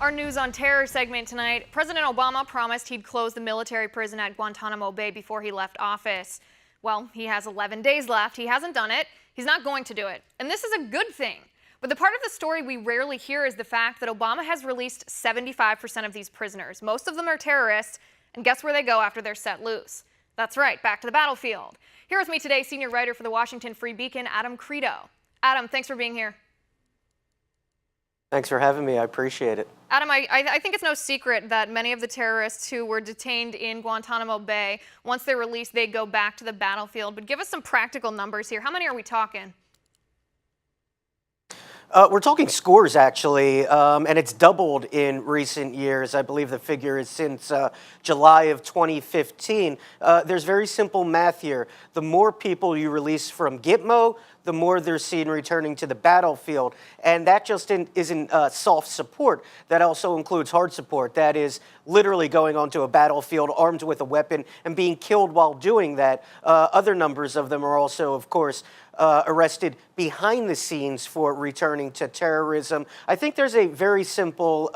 Our News on Terror segment tonight. President Obama promised he'd close the military prison at Guantanamo Bay before he left office. Well, he has 11 days left. He hasn't done it. He's not going to do it. And this is a good thing. But the part of the story we rarely hear is the fact that Obama has released 75% of these prisoners. Most of them are terrorists. And guess where they go after they're set loose? That's right, back to the battlefield. Here with me today, senior writer for the Washington Free Beacon, Adam Kredo. Adam, thanks for being here. Thanks for having me. I appreciate it. Adam, I think it's no secret that many of the terrorists who were detained in Guantanamo Bay, once they're released, they go back to the battlefield. But give us some practical numbers here. How many are we talking? We're talking scores, actually, and it's doubled in recent years. I believe the figure is since July of 2015. There's very simple math here. The more people you release from Gitmo, the more they're seen returning to the battlefield. And that just isn't soft support. That also includes hard support. That is literally going onto a battlefield armed with a weapon and being killed while doing that. Other numbers of them are also, of course, arrested behind the scenes for returning to terrorism. I think there's a very simple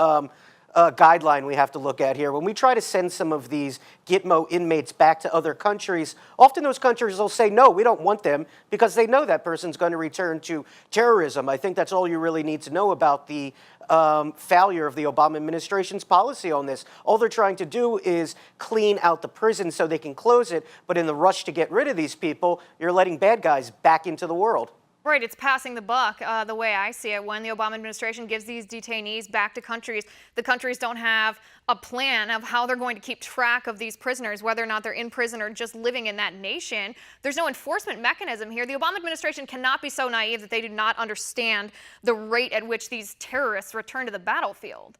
guideline we have to look at here. When we try to send some of these Gitmo inmates back to other countries, often those countries will say, no, we don't want them, because they know that person's going to return to terrorism. I think that's all you really need to know about the failure of the Obama administration's policy on this. All they're trying to do is clean out the prison so they can close it, but in the rush to get rid of these people, you're letting bad guys back into the world. Right, it's passing the buck the way I see it. When the Obama administration gives these detainees back to countries, the countries don't have a plan of how they're going to keep track of these prisoners, whether or not they're in prison or just living in that nation. There's no enforcement mechanism here. The Obama administration cannot be so naive that they do not understand the rate at which these terrorists return to the battlefield.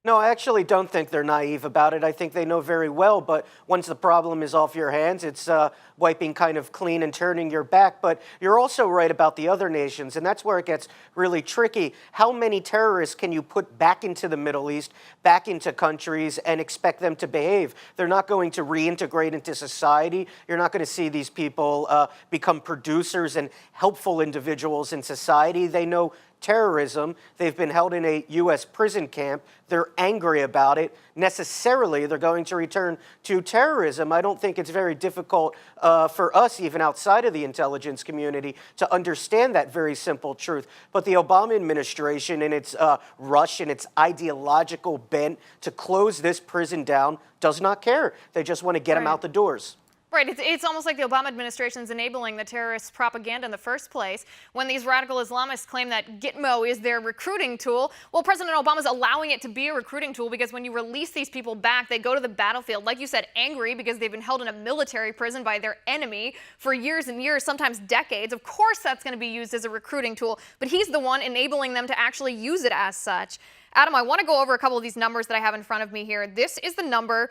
No, I actually don't think they're naive about it. I think they know very well, but once the problem is off your hands, it's wiping kind of clean and turning your back. But you're also right about the other nations, and that's where it gets really tricky. How many terrorists can you put back into the Middle East, back into countries, and expect them to behave? They're not going to reintegrate into society. You're not going to see these people become producers and helpful individuals in society. They know terrorism. They've been held in a U.S. prison camp. They're angry about it. Necessarily, they're going to return to terrorism. I don't think it's very difficult for us, even outside of the intelligence community, to understand that very simple truth. But the Obama administration, in its rush and its ideological bent to close this prison down, does not care. They just want to get them out the doors. Right, it's almost like the Obama administration is enabling the terrorist propaganda in the first place. When these radical Islamists claim that Gitmo is their recruiting tool, well, President Obama's allowing it to be a recruiting tool, because when you release these people back, they go to the battlefield, like you said, angry because they've been held in a military prison by their enemy for years and years, sometimes decades. Of course that's going to be used as a recruiting tool, but he's the one enabling them to actually use it as such. Adam, I want to go over a couple of these numbers that I have in front of me here. This is the number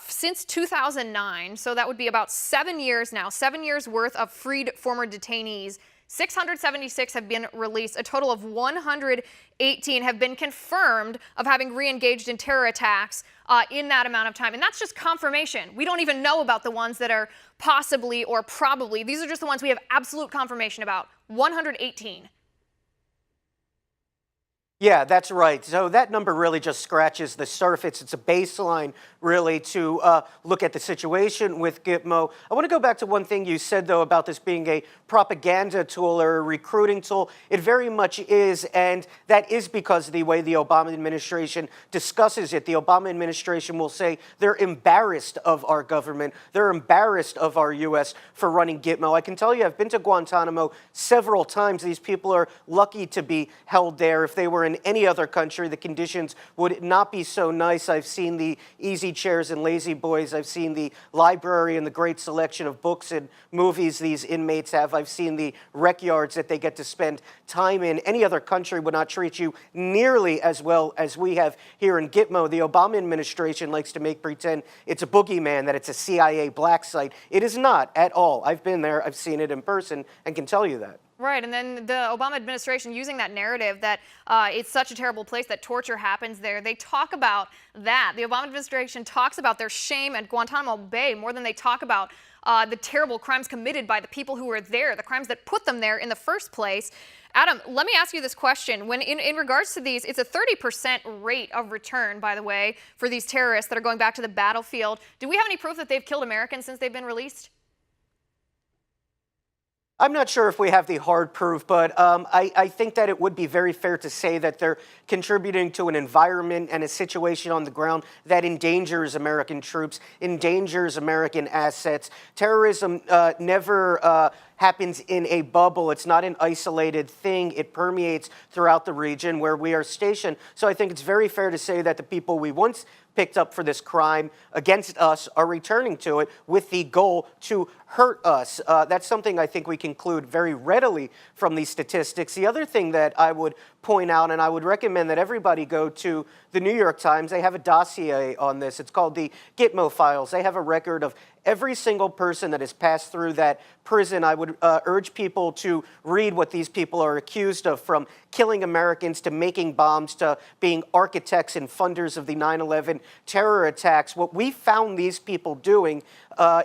since 2009, so that would be about 7 years now, 7 years worth of freed former detainees. 676 have been released. A total of 118 have been confirmed of having re-engaged in terror attacks in that amount of time. And that's just confirmation. We don't even know about the ones that are possibly or probably. These are just the ones we have absolute confirmation about. 118. Yeah, that's right. So that number really just scratches the surface. It's a baseline, really, to look at the situation with Gitmo. I want to go back to one thing you said, though, about this being a propaganda tool or a recruiting tool. It very much is, and that is because of the way the Obama administration discusses it. The Obama administration will say they're embarrassed of our government. They're embarrassed of our U.S. for running Gitmo. I can tell you, I've been to Guantanamo several times. These people are lucky to be held there. If they were in any other country, the conditions would not be so nice. I've seen the easy chairs and lazy boys. I've seen the library and the great selection of books and movies these inmates have. I've seen the rec yards that they get to spend time in. Any other country would not treat you nearly as well as we have here in Gitmo. The Obama administration likes to make pretend it's a boogeyman, that it's a CIA black site. It is not at all. I've been there. I've seen it in person and can tell you that. Right, and then the Obama administration using that narrative that it's such a terrible place, that torture happens there. They talk about that. The Obama administration talks about their shame at Guantanamo Bay more than they talk about the terrible crimes committed by the people who were there, the crimes that put them there in the first place. Adam, let me ask you this question. When in regards to these, it's a 30% rate of return, by the way, for these terrorists that are going back to the battlefield. Do we have any proof that they've killed Americans since they've been released? I'm not sure if we have the hard proof, but I think that it would be very fair to say that they're contributing to an environment and a situation on the ground that endangers American troops, endangers American assets. Terrorism never happens in a bubble. It's not an isolated thing. It permeates throughout the region where we are stationed. So I think it's very fair to say that the people we once picked up for this crime against us are returning to it with the goal to hurt us. That's something I think we conclude very readily from these statistics. The other thing that I would point out, and I would recommend that everybody go to the New York Times. They have a dossier on this. It's called the Gitmo Files. They have a record of every single person that has passed through that prison. I would urge people to read what these people are accused of, from killing Americans to making bombs to being architects and funders of the 9/11 terror attacks. What we found these people doing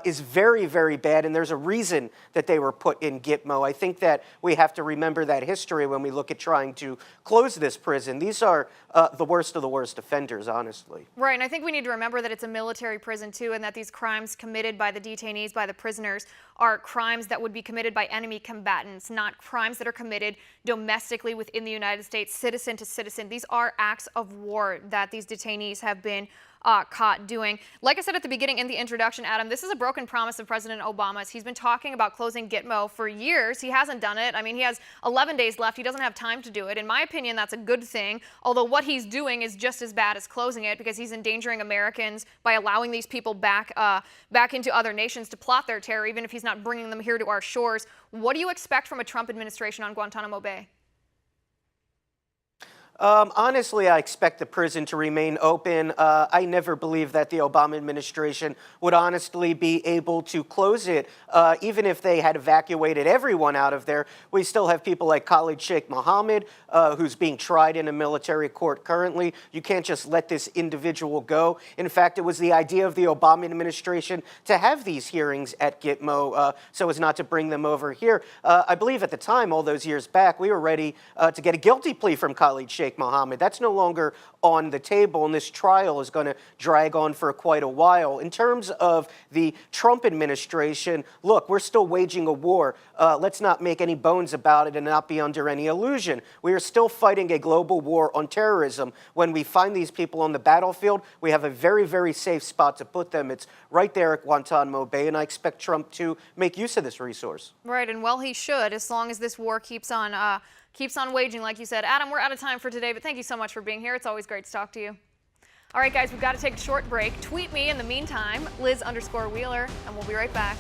is very, very bad, and there's a reason that they were put in Gitmo. I think that we have to remember that history when we look at trying to close this prison. These are the worst of the worst offenders, honestly. Right, and I think we need to remember that it's a military prison too, and that these crimes committed by the detainees, by the prisoners, are crimes that would be committed by enemy combatants, not crimes that are committed domestically within the United States, citizen to citizen. These are acts of war that these detainees have been caught doing. Like I said at the beginning in the introduction, Adam, this is a broken promise of President Obama's. He's been talking about closing Gitmo for years. He hasn't done it. I mean, he has 11 days left. He doesn't have time to do it. In my opinion, that's a good thing, although what he's doing is just as bad as closing it, because he's endangering Americans by allowing these people back into other nations to plot their terror, even if he's not bringing them here to our shores. What do you expect from a Trump administration on Guantanamo Bay? Honestly, I expect the prison to remain open. I never believed that the Obama administration would honestly be able to close it. Even if they had evacuated everyone out of there, we still have people like Khalid Sheikh Mohammed, who's being tried in a military court currently. You can't just let this individual go. In fact, it was the idea of the Obama administration to have these hearings at Gitmo so as not to bring them over here. I believe at the time, all those years back, we were ready to get a guilty plea from Khalid Sheikh Mohammed. That's no longer on the table, and this trial is going to drag on for quite a while. In terms of the Trump administration, look, we're still waging a war. Let's not make any bones about it and not be under any illusion. We are still fighting a global war on terrorism. When we find these people on the battlefield, we have a very, very safe spot to put them. It's right there at Guantanamo Bay, and I expect Trump to make use of this resource. Right, and well, he should, as long as this war keeps on waging, like you said. Adam, we're out of time for today, but thank you so much for being here. It's always great to talk to you. All right, guys, we've got to take a short break. Tweet me in the meantime, Liz_Wheeler, and we'll be right back.